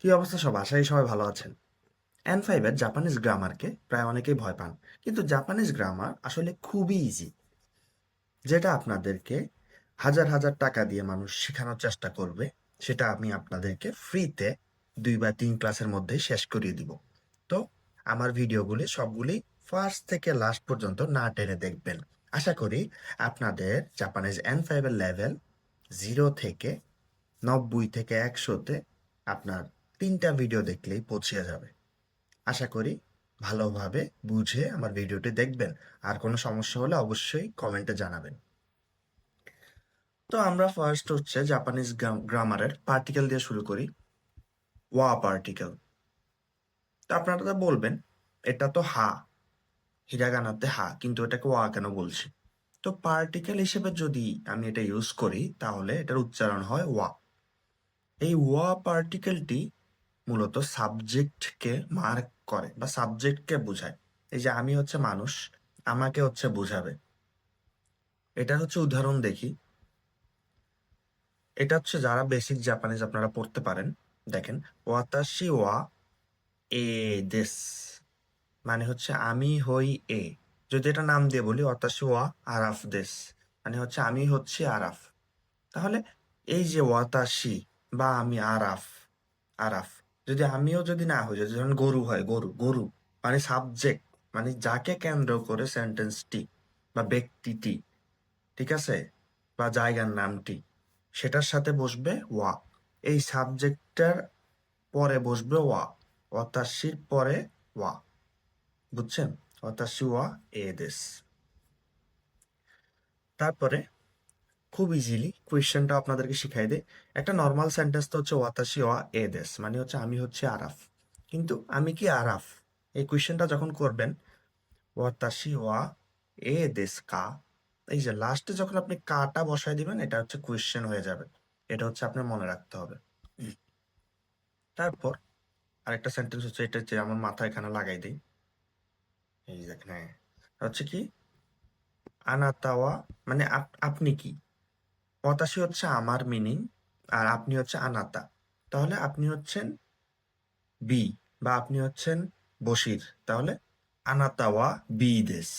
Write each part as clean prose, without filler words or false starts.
কি অবস্থা সব? আশা করি সবাই ভালো আছেন। N5 এর জাপানিজ গ্রামারকে প্রায় অনেকেই ভয় পান, কিন্তু জাপানিজ গ্রামার আসলে খুবই ইজি, যেটা আপনাদেরকে হাজার হাজার টাকা দিয়ে মানুষ শেখানোর চেষ্টা করবে। সেটা আমি আপনাদেরকে ফ্রিতে 2 বা 3 ক্লাসের মধ্যেই শেষ করিয়ে দিব। তো আমার ভিডিওগুলি সবগুলি ফার্স্ট থেকে লাস্ট পর্যন্ত না টেনে দেখবেন। আশা করি আপনাদের জাপানিজ N5 এর লেভেল 0 থেকে 90 থেকে 100-তে আপনার 3টা ভিডিও দেখলেই পৌঁছে যাবে। আশা করি ভালোভাবে বুঝে আমার ভিডিওটি দেখবেন। আর কোনো সমস্যা হলে অবশ্যই কমেন্টে জানাবেন। তো আমরা ফার্স্ট হচ্ছে জাপানিজ গ্রামারের পার্টিকেল দিয়ে শুরু করি। ওয়া পার্টিকেল। তো আপনারা তো বলবেন, এটা তো হা, হিরাগানাতে হা, কিন্তু এটাকে ওয়া কেন বলছি? তো পার্টিকেল হিসেবে যদি আমি এটা ইউজ করি, তাহলে এটার উচ্চারণ হয় ওয়া। এই ওয়া পার্টিকেলটি মূলত সাবজেক্টকে মার্ক করে বা সাবজেক্টকে বোঝায়। এই যে আমি হচ্ছে মানুষ, আমাকে হচ্ছে বোঝাবে। এটার হচ্ছে উদাহরণ দেখি। এটা হচ্ছে যারা বেসিক জাপানিজ আপনারা পড়তে পারেন, দেখেন, ওয়াতাশি ওয়া এ দেস, মানে হচ্ছে আমি হই এ। যদি এটা নাম দিয়ে বলি, ওয়াতাশি ওয়া আরাফ দেস, মানে হচ্ছে আমি হচ্ছি আরাফ। তাহলে এই যে ওয়াতাশি বা আমি আরাফ, আরাফ, যদি আমিও যদি না হই, যদি ধরেন গরু হয়, গরু, গরু মানে সাবজেক্ট, মানে যাকে কেন্দ্র করে সেন্টেন্সটি বা ব্যক্তিটি, ঠিক আছে, বা জায়গার নামটি, সেটার সাথে বসবে ওয়া। এই সাবজেক্টটার পরে বসবে ওয়া, ওয়াতাশির পরে ওয়া। বুঝছেন? ওয়াতাশি ওয়া এ দেশ। তারপরে খুব ইজিলি কোয়েশ্চেনটা আপনাদেরকে শিখাই দেয়। একটা নর্মাল সেন্টেন্স তো হচ্ছে ওয়াতাশি ওয়া এ দেশ, মানে হচ্ছে আমি হচ্ছে আরাফ। কিন্তু আমি কি আরাফ? এই কোয়েশ্চেনটা যখন করবেন, ওয়াতাশি ওয়া এ দেশ কা, এই যে লাস্টে যখন আপনি কাটা বসায় দিবেন, এটা হচ্ছে কোয়েশ্চেন হয়ে যাবে। এটা হচ্ছে আপনার মনে রাখতে হবে। তারপর আরেকটা সেন্টেন্স হচ্ছে, এটা যে আমার মাথায় এখানে লাগাই দিই। এই দেখেন, হ্যাঁ, হচ্ছে কি, আনাতাওয়া, মানে আপনি কি। ওয়াতাশি হচ্ছে আমার মিনিং, আর আপনি হচ্ছে আনাতা। তাহলে আপনি হচ্ছেন বি, বা আপনি হচ্ছেন বশির। তাহলে আনাতাওয়া বি দেশ,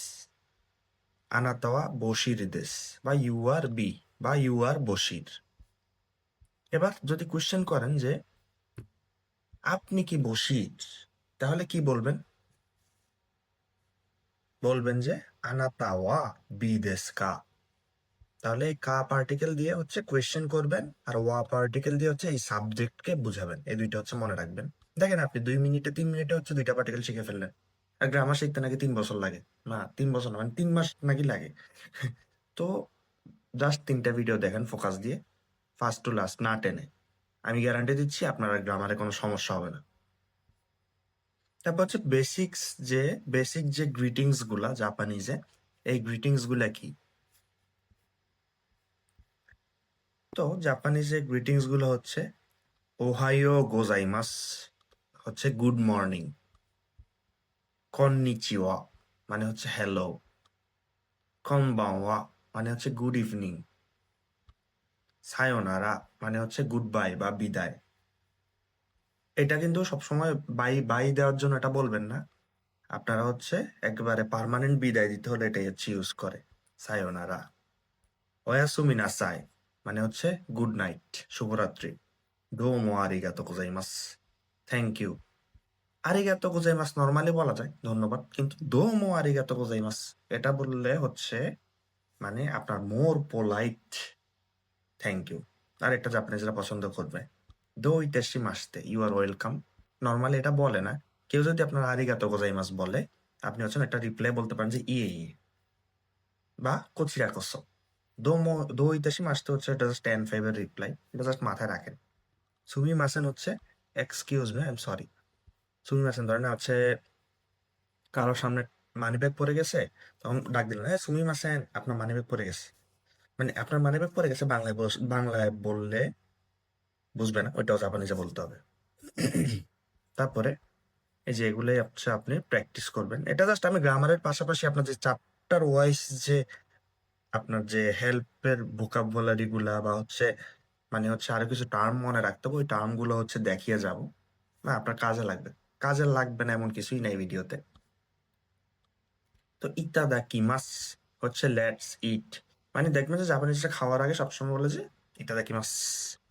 আনাতাওয়া বশির দেশ, বা ইউ আর বি, বা ইউ আর বশির। এবার যদি কোয়েশ্চেন করেন যে আপনি কি বশির, তাহলে কি বলবেন? বলবেন যে আনাতাওয়া বি দেশ কা। তাহলে এই কা পার্টিকেল দিয়ে হচ্ছে কোয়েশ্চেন করবেন, আর ওয়া পার্টিকেল দিয়ে হচ্ছে এই সাবজেক্টকে বুঝাবেন। এই দুইটা হচ্ছে মনে রাখবেন। দেখেন, আপনি 2 মিনিটে 3 মিনিটে হচ্ছে 2টা পার্টিকেল শিখে ফেললেন। আর গ্রামার শিখতে নাকি 3 বছর লাগে। না, 3 বছর না, মানে 3 মাস নাকি লাগে। তো জাস্ট 3টা ভিডিও দেখেন ফোকাস দিয়ে, ফার্স্ট টু লাস্ট না টেনে। আমি গ্যারান্টি দিচ্ছি আপনার গ্রামারে কোনো সমস্যা হবে না। তারপর হচ্ছে বেসিক যে গ্রিটিংস গুলা জাপানিজে, এই গ্রিটিংস গুলা কি? তো জাপানিজে গ্রিটিংস গুলো হচ্ছে ওহাইও গোজাইমাস, হচ্ছে গুড মর্নিং। কননিচিওয়া, মানে হচ্ছে হ্যালো। কনবাওয়া, মানে হচ্ছে গুড ইভিনিং। সায়োনারা, মানে হচ্ছে গুড বাই বা বিদায়। এটা কিন্তু সবসময় বাই বাই দেওয়ার জন্য এটা বলবেন না। আপনারা হচ্ছে একেবারে পার্মানেন্ট বিদায় দিতে হলে এটাই হচ্ছে ইউজ করে, সায়োনারা। ওয়াসুমি নাসাই, মানে হচ্ছে গুড নাইট, শুভরাত্রি। ডোমো আরিগাতো গোজাইমাস, থ্যাংক ইউ। আরিগাতো গোজাইমাস নরমালি বলা যায় ধন্যবাদ, কিন্তু দোমো আরিগাতো গোজাইমাস এটা বললে হচ্ছে মানে আপনার মোর পোলাইট থ্যাংক ইউ। আর একটা জাপানিজরা পছন্দ করবে, দো ইতাশি মাসতে, ইউ আর ওয়েলকাম। নর্মালি এটা বলে না। কেউ যদি আপনার আরিগাতো গোজাইমাস বলে, আপনি হচ্ছেন একটা রিপ্লাই বলতে পারেন যে ইয়ে ইয়ে, বা কোচিরা কোসো। দো ইতাশি মাসতে হচ্ছে এটা জাস্ট N5 এর রিপ্লাই, এটা জাস্ট মাথায় রাখেন। সুমি মাসেন হচ্ছে excuse me, I am sorry. সুমি মাসেন ধরেন হচ্ছে কারো সামনে মানিব্যাগ পড়ে গেছে, তখন ডাক দিলেন, হ্যাঁ সুমি মাসেন, আপনার মানিব্যাগ পড়ে গেছে। মানে আপনার মানিব্যাগ পড়ে গেছে, বাংলায় বললে বুঝবে না, ওইটাও জাপানিজে বলতে হবে। তারপরে এই যে এগুলোই হচ্ছে আপনি প্র্যাকটিস করবেন। এটা জাস্ট আমি গ্রামারের পাশাপাশি আপনার যে চ্যাপ্টার ওয়াইজ যে আপনার যে হেল্পের ভোকাবুলারি গুলা বা হচ্ছে মানে হচ্ছে আরো কিছু টার্ম মনে রাখতে হবে, ওই টার্ম গুলো হচ্ছে দেখিয়ে যাব। না, আপনার কাজে লাগবে। কাজে লাগবে না এমন কিছুই নাই ভিডিওতে। তো ইতাদাকিমাস হচ্ছে লেটস ইট। মানে দেখবেন যে জাপানিজরা খাওয়ার আগে সবসময় বলে যে ইতাদাকিমাস,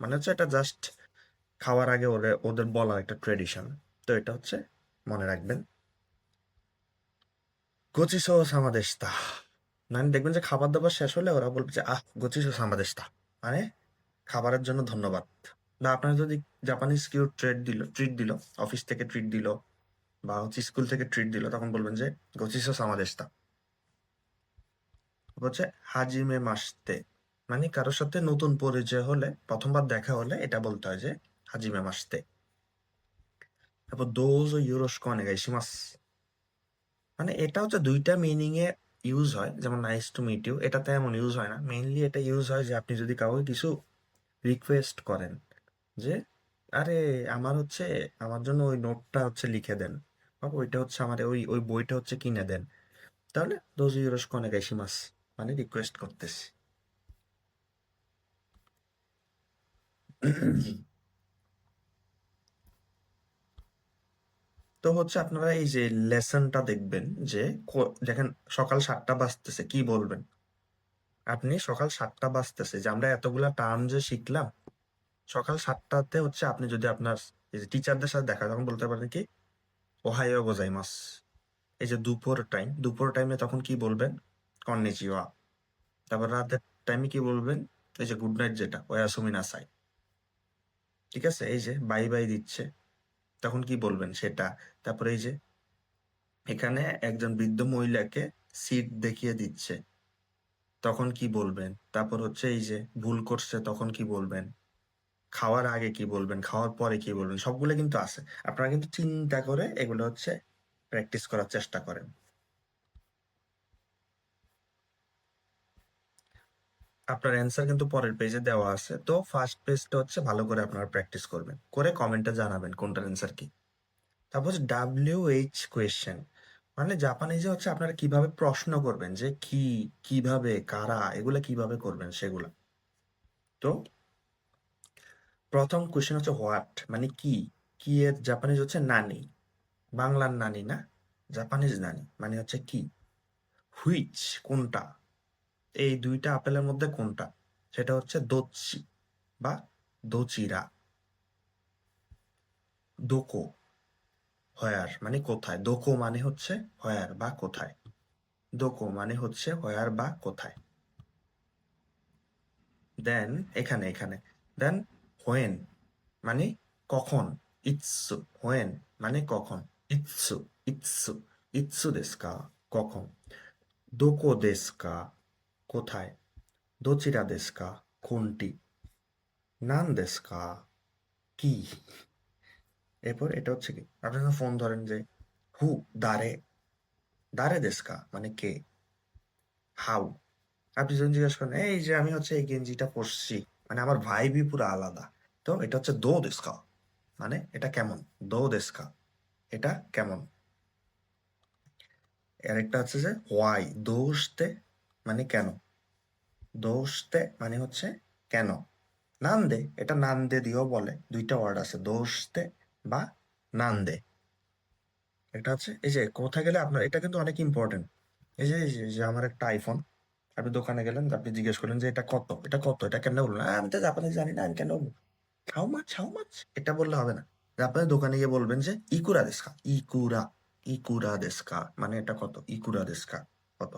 মানে হচ্ছে এটা জাস্ট খাওয়ার আগে ওদের ওদের বলার একটা ট্রেডিশন। তো এটা হচ্ছে মনে রাখবেন। গোচিসো সামাদেশতা, মানে দেখবেন যে খাবার দাবার শেষ হলে ওরা বলবে যে গোচিসো সামাদেশতা, মানে খাবারের জন্য ধন্যবাদ। বা আপনার যদি জাপানিজ কেউ ট্রিট দিল, অফিস থেকে ট্রিট দিল বা হচ্ছে স্কুল থেকে ট্রিট দিল, তখন বলবেন যে গোচিসো সামাদেশতা। হচ্ছে হাজিমে মাসতে, মানে কারোর সাথে নতুন পরিচয় হলে, প্রথমবার দেখা হলে এটা বলতে হয় যে হাজিমে মাসতে। তারপর দোজ ও ইউরোস্কো অনেগাইশিমাস, মানে এটা হচ্ছে দুইটা মিনিং এ ইউজ হয়। যেমন নাইস টু মিট ইউ, এটাতে এমন ইউজ হয় না। মেইনলি এটা ইউজ হয় যে আপনি যদি কাউকে কিছু রিকোয়েস্ট করেন যে আরে আমার হচ্ছে আমার জন্য ওই নোটটা হচ্ছে লিখে দেন, বা ওইটা হচ্ছে আমার ওই ওই বইটা হচ্ছে কিনে দেন, তাহলে দোজ ইউরোস্কো অনেগাইশিমাস, মানে রিকোয়েস্ট করতেছি। তো হচ্ছে আপনারা এই যে লেসনটা দেখবেন যে দেখেন সকাল 7টা বাজতেছে, কি বলবেন? আপনি সকাল 7টা বাজতেছে, যে আমরা এতগুলা টার্ম যে শিখলাম, সকাল 7টাতে হচ্ছে আপনি যদি আপনার এই যে টিচারদের সাথে দেখা হয়, তখন বলতে পারেন কি ওহাইও গোজাইমাস। এই যে দুপুর টাইমে তখন কি বলবেন? কন্নিচিওয়া। তারপর রাতের টাইমে কি বলবেন? এই যে গুড নাইট, যেটা ওয়াসুমি নাসাই। ঠিক আছে, এই যে বাই বাই দিচ্ছে, তখন কি বলবেন সেটা। তারপরে এই যে এখানে একজন বৃদ্ধ মহিলাকে সিট দেখিয়ে দিচ্ছে, তখন কি বলবেন। তারপর হচ্ছে এই যে ভুল করছে, তখন কি বলবেন। খাওয়ার আগে কি বলবেন, খাওয়ার পরে কি বলবেন, সবগুলো কিন্তু আছে। আপনারা কিন্তু চিন্তা করে এগুলো হচ্ছে প্র্যাকটিস করার চেষ্টা করেন। আপনার অ্যান্সার কিন্তু পরের পেজে দেওয়া আছে, তো ফার্স্ট পেজটা হচ্ছে ভালো করে আপনারা প্র্যাকটিস করবেন, করে কমেন্টে জানাবেন কোনটার অ্যান্সার কি। তারপর হচ্ছে WH কোয়েশ্চেন, মানে জাপানিজে হচ্ছে আপনারা কিভাবে প্রশ্ন করবেন, যে কি, কিভাবে, কারা, এগুলা কিভাবে করবেন সেগুলা। তো প্রথম কোয়েশ্চেন হচ্ছে হোয়াট, মানে কি। কি এর জাপানিজ হচ্ছে নানি, বাংলার নানি না, জাপানিজ নানি মানে হচ্ছে কি। হুইচ কোনটা, এই দুইটা আপেলের মধ্যে কোনটা, সেটা হচ্ছে দোচ্চি বা দোচিরা। দোকো, হয়ার মানে কোথায়, দোকো মানে হচ্ছে হয়ার বা কোথায়, দোকো মানে হচ্ছে হয়ার বা কোথায়। দেন এখানে এখানে দেন হোয়েন মানে কখন, ইৎসু, হোয়েন মানে কখন, ইৎসু, ইৎসু, ইৎসু দেস্কা কখন, দোকো দেস্কা কোথায়, দোচিরা দেস্কা কোনটি, নান দেস্কা কি। এরপর এটা হচ্ছে কি, আপনি যখন ফোন ধরেন যে হু, দারে, দারে দেস্কা মানে কে। হাউ, আপনি যখন জিজ্ঞেস করেন এই যে আমি হচ্ছে এই গেঞ্জিটা পরছি, মানে আমার ভাইবই পুরো আলাদা, তো এটা হচ্ছে দো দেস্কা, মানে এটা কেমন, দো দেস্কা, এটা কেমন। আরেকটা হচ্ছে যে হোয়াই, দোস্তে মানে কেন, দোস্তে মানে হচ্ছে কেন। নান্দে, এটা নান্দে দিয়েও বলে, দুইটা ওয়ার্ড আছে, দোস্তে বা নান্দে। এটা হচ্ছে এই যে কোথায় গেলে আপনার, এটা কিন্তু অনেক ইম্পর্টেন্ট। এই যে আমার একটা আইফোন, আপনি দোকানে গেলেন, আপনি জিজ্ঞেস করলেন যে এটা কত, এটা কত, এটা কেন বললেন, আমি তো জাপানি জানি না, আমি কেন বলবো, হাউ মাচ, এটা বললে হবে না। আপনি দোকানে গিয়ে বলবেন যে ইকুরা দেস্কা, ইকুরা, ইকুরা দেস্কা মানে এটা কত, ইকুরা দেস্কা কত।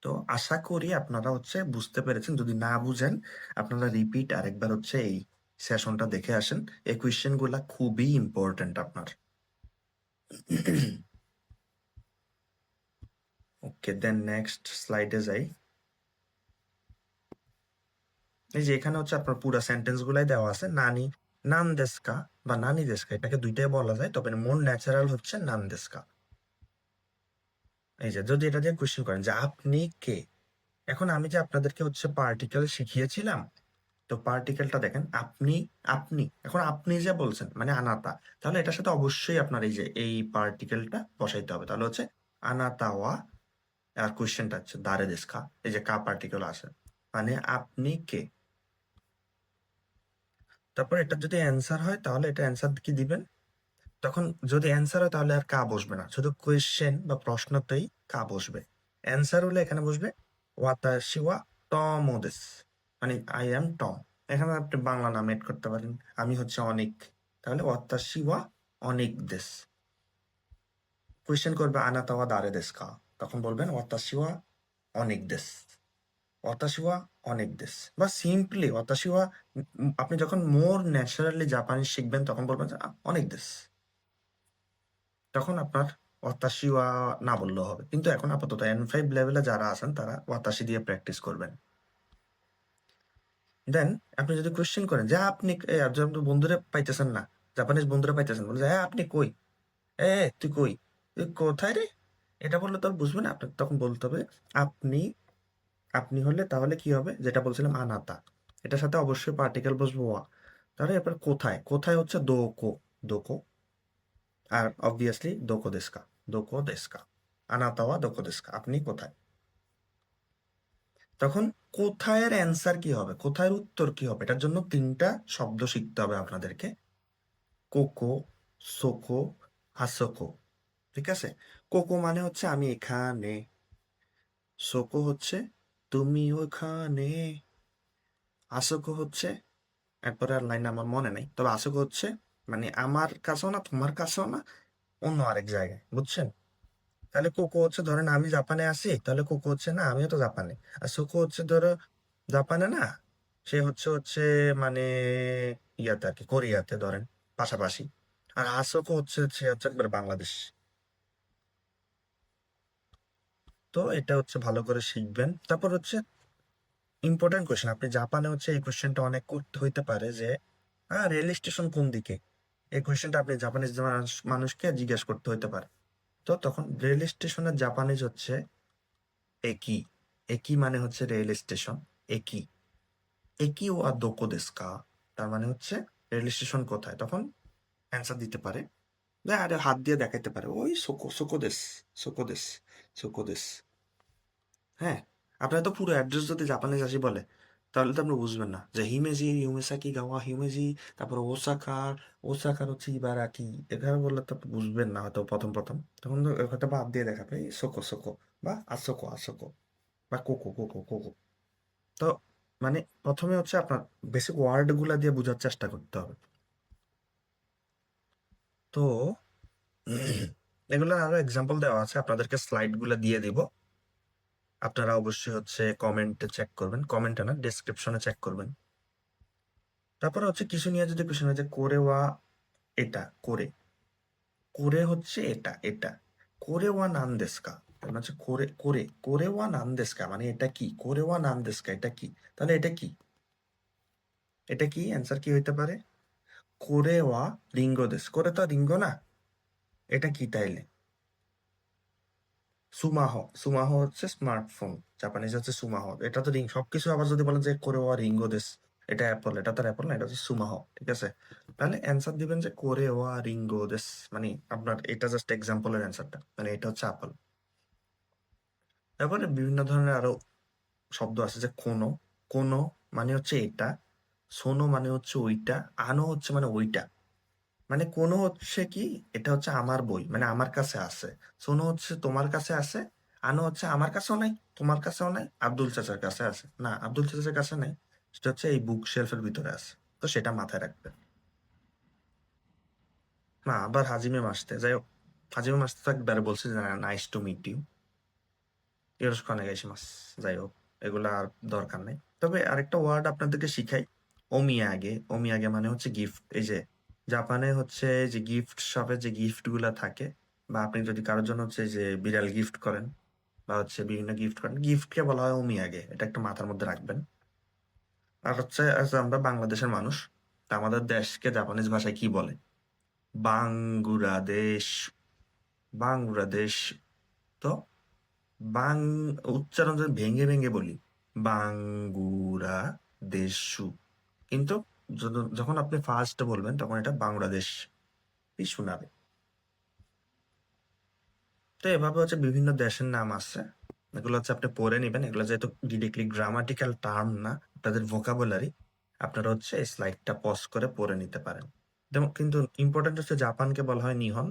তো আশা করি আপনারা হচ্ছে বুঝতে পেরেছেন। যদি না বুঝেন, আপনারা রিপিট আরেকবার হচ্ছে এই সেশনটা দেখে আসেন। এই কোয়েশ্চেন গুলা খুবই ইম্পর্টেন্ট আপনার। ওকে, দেন নেক্সট স্লাইডে যাই। এই যে এখানে হচ্ছে আপনার পুরো সেন্টেন্স গুলাই দেওয়া আছে। নানি, নান দেস্কা বা নানি দেস্কা, এটাকে দুইটাই বলা যায়, তবে মোর ন্যাচারাল হচ্ছে নান দেস্কা। এই যে যদি এটা দিয়ে কোয়েশ্চেন করেন যে আপনি কে, এখন আমি যে আপনাদেরকে হচ্ছে পার্টিকেল শিখিয়েছিলাম, তো পার্টিকেলটা দেখেন, আপনি, আপনি, এখন আপনি যে বলছেন মানে আনাতা, তাহলে এটার সাথে অবশ্যই আপনার এই যে এই পার্টিকেলটা বসাইতে হবে, তাহলে হচ্ছে আনাতা ওয়া। আর কোয়েশ্চেনটা হচ্ছে দারে দেস্কা, এই যে কা পার্টিকেল আছে, মানে আপনি কে। তারপর এটা যদি অ্যান্সার হয় তাহলে এটা অ্যান্সার কি দিবেন? তখন যদি অ্যান্সার হয় তাহলে আর কা বসবে না, শুধু কোয়েশ্চেন বা প্রশ্নতেই কা বসবে। অ্যান্সার হলে এখানে বসবে ওয়াতাশি ওয়া টমো দেসু, মানে আই অ্যাম টম। এখানে আপনি বাংলা নাম এড করতে পারেন, আমি হচ্ছে অনিক, তাহলে ওয়াতাশি ওয়া অনিক দেসু। কোয়েশ্চেন করবে আনাতা ওয়া দারে দেসু কা, তখন বলবেন ওয়াতাশি ওয়া অনিক দেসু, ওয়াতাশি ওয়া অনেক দেশ, বা সিম্পলি ওয়াতাশি ওয়া। আপনি যখন মোর ন্যাচারালি জাপানিজ শিখবেন তখন বলবেন যে, অনেক দেশ। তখন আপনার ওয়াতাশি ওয়া না বললেও হবে, কিন্তু এখন আপাতত N5 লেভেলে যারা আছেন তারা ওয়াতাশি দিয়ে প্র্যাকটিস করবেন। দেন আপনি যদি কোয়েশ্চেন করেন যে আপনি বন্ধুরে পাইতেছেন না, জাপানিজ বন্ধুরা পাইতেছেন, বলে যে, হ্যাঁ আপনি কই, তুই কই, তুই কোথায় রে, এটা বললে তো আর বুঝবে না। আপনার তখন বলতে হবে আপনি। আপনি হলে তাহলে কি হবে, যেটা বলছিলাম আনাতা, এটার সাথে অবশ্যই পার্টিকেল বসবো ওয়া। তাহলে এরপর কোথায়, কোথায় হচ্ছে দোকো, দোকো। আর অবভিয়াসলি দোকো দেস্কা, দোকো দেস্কা, আনাতা ওয়া দোকো দেস্কা, আপনি কোথায়। তখন কোথায়ের অ্যান্সার কি হবে, কোথায়ের উত্তর কি হবে, এটার জন্য 3টা শব্দ শিখতে হবে আপনাদেরকে। কোকো, সোকো, হাসোকো। ঠিক আছে? কোকো মানে হচ্ছে আমি এখানে, সোকো হচ্ছে তুমি ওখানে, হাসোকো হচ্ছে, এরপরে আর লাইন আমার মনে নেই, তবে আসোকো হচ্ছে মানে আমার কাছেও না তোমার কাছেও না, অন্য আরেক জায়গায়, বুঝছেন? তাহলে কোকো হচ্ছে, ধরেন আমি জাপানে আছি, তাহলে কোকো হচ্ছে না আমিও তো জাপানে। আর সোকো হচ্ছে ধরো জাপানে না, সে হচ্ছে হচ্ছে মানে ইয়াতে আর কি, কোরিয়াতে ধরেন, পাশাপাশি। আর হাসোকো হচ্ছে সে হচ্ছে একবার বাংলাদেশ। তো এটা হচ্ছে ভালো করে শিখবেন। তারপর হচ্ছে ইম্পর্টেন্ট কোয়েশ্চেন, আপনি জাপানে হচ্ছে এই কোয়েশ্চেনটা অনেক করতে হইতে পারে যে, রেল স্টেশন কোন দিকে, এই কোয়েশ্চেনটা আপনি জাপানিজ মানুষকে জিজ্ঞেস করতে হইতে পারে। তো তখন রেল স্টেশনের জাপানিজ হচ্ছে একি। একি মানে হচ্ছে রেল স্টেশন, একি। একি ওয়া দোকো দেসু কা, তার মানে হচ্ছে রেল স্টেশন কোথায়। তখন অ্যান্সার দিতে পারে, আরে হাত দিয়ে দেখাইতে পারে, ওই সোকো, সোকো দেস, সোকো দেস, সোকো দেস। হ্যাঁ, আপনার তো পুরো অ্যাড্রেস যদি জাপানিজ আসি বলে, তাহলে তো আপনি বুঝবেন না যে হিমেজি, হিউমেসাকি গাওয়া হিমেজি, তারপর ওসাকার, ওসাকার হচ্ছে ইবারাকি। এভাবে বললে তো আপনি বুঝবেন না হয়তো প্রথম প্রথম, তখন তো হয়তো বাদ দিয়ে দেখাবে এই সোকো সোকো, বা আসোকো আসোকো, বা কোকো কোকো কোকো। তো মানে প্রথমে হচ্ছে আপনার বেসিক ওয়ার্ড গুলা দিয়ে বোঝার চেষ্টা করতে হবে। তো এগুলো আরো এক্সাম্পল দেওয়া আছে, আপনাদেরকে স্লাইড গুলা দিয়ে দিব। আপনারা অবশ্যই হচ্ছে কমেন্টে চেক করবেন, কমেন্টে না ডেসক্রিপশনে চেক করবেন। তারপরে হচ্ছে কিছু নিয়ে যদি কোশ্চেন হয় যে করে ওয়া, এটা করে, করে হচ্ছে এটা, এটা করে ওয়া নান দেস্কা, তার মানে হচ্ছে করে, করে, করে ওয়া নান দেস্কা, মানে এটা কি, করে ওয়া নান দেস্কা, এটা কি। তাহলে এটা কি, এটা কি, অ্যান্সার কি হইতে পারে, করে ওয়া রিঙ্গো দেশ, করে তো রিঙ্গো না, এটা কি তাইলে, সুমাহো, সুমাহো হচ্ছে স্মার্টফোন, জাপানিজ হচ্ছে সুমাহো, এটা তো রিং, সবকিছু আবার যদি বলেন যে করে ওয়া রিঙ্গো দেশ, এটা অ্যাপল, এটা তো অ্যাপল না, এটা হচ্ছে সুমাহো। ঠিক আছে? তাহলে অ্যান্সার দিবেন যে করে ওয়া রিঙ্গো দেশ, মানে আপনার এটা জাস্ট এক্সাম্পলের অ্যান্সারটা, মানে এটা হচ্ছে আপেল। তারপরে বিভিন্ন ধরনের আরো শব্দ আছে, যে কোনো, কোনো মানে হচ্ছে এটা, সোনো মানে হচ্ছে ওইটা, আনো হচ্ছে মানে ওইটা। মানে কোনো হচ্ছে কি, এটা হচ্ছে আমার বই, মানে আমার কাছে আছে। সোনো হচ্ছে তোমার কাছে আছে, আনো হচ্ছে আমার কাছেও নাই, তোমার কাছেও নাই, আব্দুল চাচার কাছে আছে না, আব্দুল চাচার কাছে নাই, সেটা হচ্ছে এই বুক শেলফের ভিতরে আছে। তো সেটা মাথায় রাখবে না। আবার হাজিমে মাসতে, যাই হোক, হাজিমে মাসতে তো একবারে বলছে যে নাইস টু মিট ইউ, ইয়োরোশিকো ওনেগাইশিমাস। যাই হোক, এগুলা আর দরকার নেই। তবে আরেকটা ওয়ার্ড আপনাদেরকে শিখাই, ওমিয়াগে। ওমিয়াগে মানে হচ্ছে গিফট। এই যে জাপানে হচ্ছে যে গিফট শপে যে গিফট গুলা থাকে, বা আপনি যদি কারোর জন্য হচ্ছে যে বিড়াল গিফট করেন, বা হচ্ছে বিভিন্ন গিফট করেন, গিফটকে বলা হয় ওমিয়াগে। এটা একটা মাথার মধ্যে রাখবেন। আর হচ্ছে আমরা বাংলাদেশের মানুষ, তা আমাদের দেশকে জাপানিজ ভাষায় কি বলে, বাংলাদেশ, বাংলাদেশ। তো বাং, উচ্চারণ যদি ভেঙে ভেঙে বলি, বাঙ্গুরা দেশু, কিন্তু যখন আপনি ফার্স্ট বলবেন তখন এটা বাংলাদেশ শোনাবে। তো এভাবে হচ্ছে বিভিন্ন দেশের নাম আছে, এগুলো হচ্ছে আপনি পড়ে নেবেন। এগুলো যেহেতু ডিরেক্টলি গ্রামাটিক্যাল টার্ম না, তাদের ভোকাবুলারি, আপনারা হচ্ছে এই স্লাইডটা পজ করে পড়ে নিতে পারেন। যেমন কিন্তু ইম্পর্টেন্ট হচ্ছে জাপানকে বলা হয় নিহন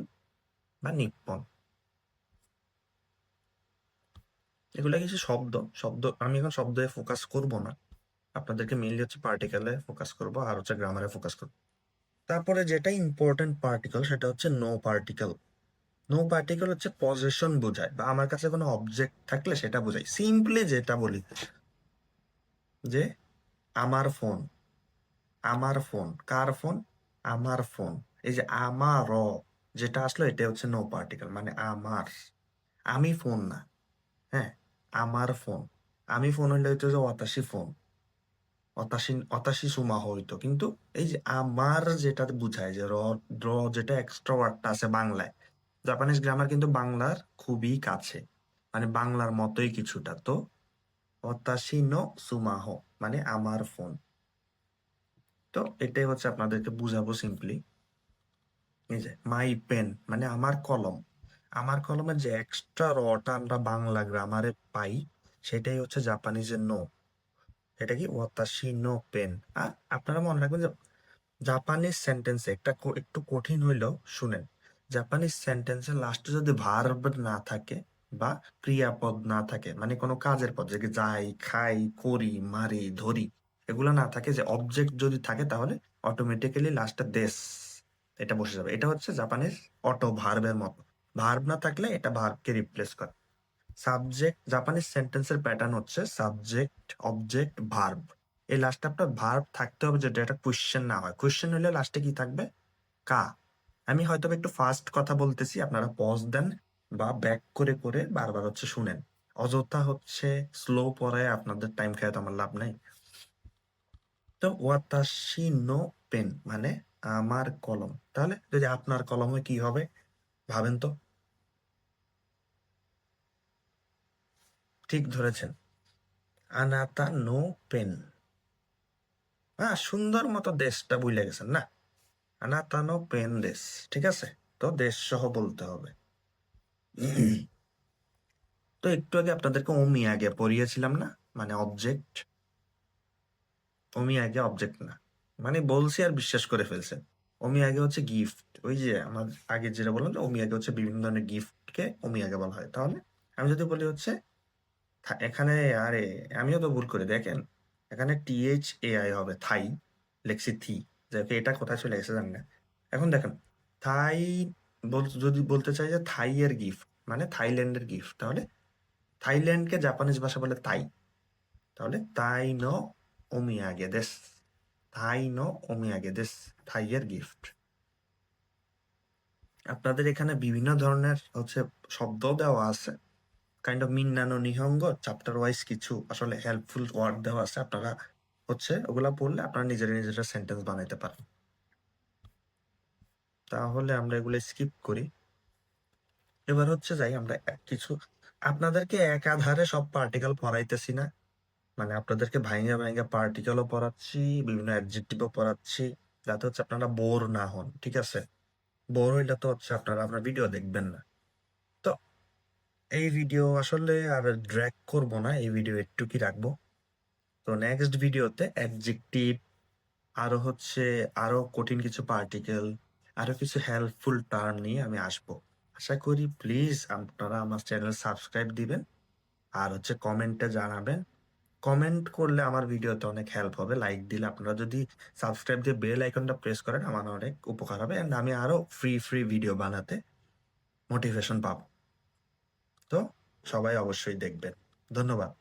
বা নিপ্পন। এগুলা কিছু শব্দ শব্দ আমি এখন শব্দে ফোকাস করব না, আপনাদেরকে মেইনলি হচ্ছে পার্টিকেলে ফোকাস করব আর হচ্ছে গ্রামারে ফোকাস করব। তারপরে যেটা ইম্পর্টেন্ট পার্টিকেল সেটা হচ্ছে নো পার্টিকেল। নো পার্টিকেল হচ্ছে পজেশন বোঝায়, বা আমার কাছে কোনো অবজেক্ট থাকলে সেটা বোঝায়। সিম্পলি যেটা বলি যে আমার ফোন, আমার ফোন, কার ফোন? আমার ফোন। এই যে আমারও যেটা আসলো এটা হচ্ছে নো পার্টিকেল, মানে আমার, আমি ফোন না। হ্যাঁ, আমার ফোন। আমি ফোন হইলে হইতো যে অতাশি ফোন, অতাশি অতাশি সুমা হইতো, কিন্তু এই যে আমার যেটা বুঝায় যে র যেটা এক্সট্রা ওয়ার্ডটা আছে বাংলায়, জাপানিজ গ্রামার কিন্তু বাংলার খুবই কাছে, মানে বাংলার মতোই কিছুটা। তো অতাশি নো সুমাহ মানে আমার ফোন। তো এটাই হচ্ছে আপনাদেরকে বুঝাবো সিম্পলি। এই যে মাই পেন মানে আমার কলম, আমার কলমের যে এক্সট্রা রটা আমরা বাংলা গ্রামারে পাই সেটাই হচ্ছে জাপানিজের নো। এটা কি ওয়াতাশি নো পেন। আর আপনারা মনে রাখবেন যে জাপানিজ সেন্টেন্সে একটু কঠিন হইলেও শুনেন, জাপানিজ সেন্টেন্সের লাস্টে যদি ভার্ব না থাকে বা ক্রিয়াপদ না থাকে, মানে কোনো কাজের পদ যে যাই, খাই, করি, মারি, ধরি, এগুলো না থাকে, যে অবজেক্ট যদি থাকে তাহলে অটোমেটিক্যালি লাস্টে দেশ এটা বসে যাবে। এটা হচ্ছে জাপানিজ অটো ভার্বের মতো। ভার্ব না থাকলে এটা ভার্বকে রিপ্লেস করে। সাবজেক্ট, জাপানিজ সেন্টেন্সের প্যাটার্ন হচ্ছে সাবজেক্ট, অবজেক্ট, ভার্ব। এই লাস্টে আপনার ভার্ব থাকতে হবে, যেটা এটা কোয়েশ্চেন না হয়। কোয়েশ্চেন হলে লাস্টে কি থাকবে? কা। আমি হয়তো একটু ফাস্ট কথা বলতেছি, আপনারা পজ দেন বা ব্যাক করে করে বারবার হচ্ছে শুনেন। অযথা হচ্ছে স্লো পড়ায় আপনাদের টাইম খেয়ে তো আমার লাভ নাই। তো ওয়াতাশি নো পেন মানে আমার কলম। তাহলে যদি আপনার কলম হয় কি হবে ভাবেন তো? ঠিক ধরেছেন, আনাতা নো পেন। হ্যাঁ, সুন্দর মতো দেশটা বুঝলে গেছেন না? আনাতা নো পেন দেশ। ঠিক আছে, তো দেশ সহ বলতে হবে। তো একটু আগে আপনাদেরকে ওমিয়াগে পড়িয়েছিলাম না, মানে অবজেক্ট। ওমিয়াগে অবজেক্ট না, মানে বলছি আর বিশ্বাস করে ফেলছেন। ওমিয়াগে হচ্ছে গিফট। ওই যে আমার আগে যেটা বললাম যে ওমিয়াগে হচ্ছে বিভিন্ন ধরনের গিফটকে ওমিয়াগে বলা হয়। তাহলে আমি যদি বলি হচ্ছে এখানে, আরে আমিও তো ভুল করে দেখেন, এখানে THAI হবে থাই, লেখছি থি, যাকে এটা কোথায় চলে গেছে জানি না। এখন দেখেন থাই যদি বলতে চাই যে থাই এর গিফট মানে থাইল্যান্ডের গিফট, তাহলে থাইল্যান্ডকে জাপানিজ ভাষা বলে তাই। তাহলে তাই নো ওমিয়াগে দেশ, তাই নো ওমিয়াগে দেশ, থাই এর গিফট। আপনাদের এখানে বিভিন্ন ধরনের হচ্ছে শব্দ দেওয়া আছে, কাইন্ড অফ মিন্নানো নিহঙ্গ চ্যাপ্টার ওয়াইজ কিছু আসলে হেল্পফুল ওয়ার্ড দেওয়া আছে। আপনারা হচ্ছে ওগুলা পড়লে আপনারা নিজেরা নিজেরা সেন্টেন্স বানাইতে পারেন। তাহলে আমরা এগুলো স্কিপ করি। এবার হচ্ছে যাই আমরা কিছু, আপনাদেরকে একাধারে সব পার্টিকেল পড়াইতেছি না, মানে আপনাদেরকে ভাইঙ্গা ভাইঙ্গা পার্টিকেলও পড়াচ্ছি, বিভিন্ন অ্যাডজেক্টিভও পড়াচ্ছি, যাতে হচ্ছে আপনারা বোর না হন। ঠিক আছে, বোর হইলে তো হচ্ছে আপনারা আপনার ভিডিও দেখবেন না। তো এই ভিডিও আসলে আর ড্র্যাগ করব না, এই ভিডিও একটু কি রাখবো। তো নেক্সট ভিডিওতে অ্যাডজেক্টিভ, আরো হচ্ছে আরো কঠিন কিছু পার্টিকেল, আরো কিছু হেল্পফুল টার্ম নিয়ে আমি আসবো। আশা করি প্লিজ আপনারা আমার চ্যানেল সাবস্ক্রাইব দিবেন আর হচ্ছে কমেন্টে জানাবেন। কমেন্ট করলে আমার ভিডিওতে অনেক হেল্প হবে। লাইক দিলে, আপনারা যদি সাবস্ক্রাইব দিয়ে বেল আইকনটা প্রেস করেন আমার অনেক উপকার হবে, এন্ড আমি আরো ফ্রি ফ্রি ভিডিও বানাতে মোটিভেশন পাবো। তো সবাই অবশ্যই দেখবেন। ধন্যবাদ।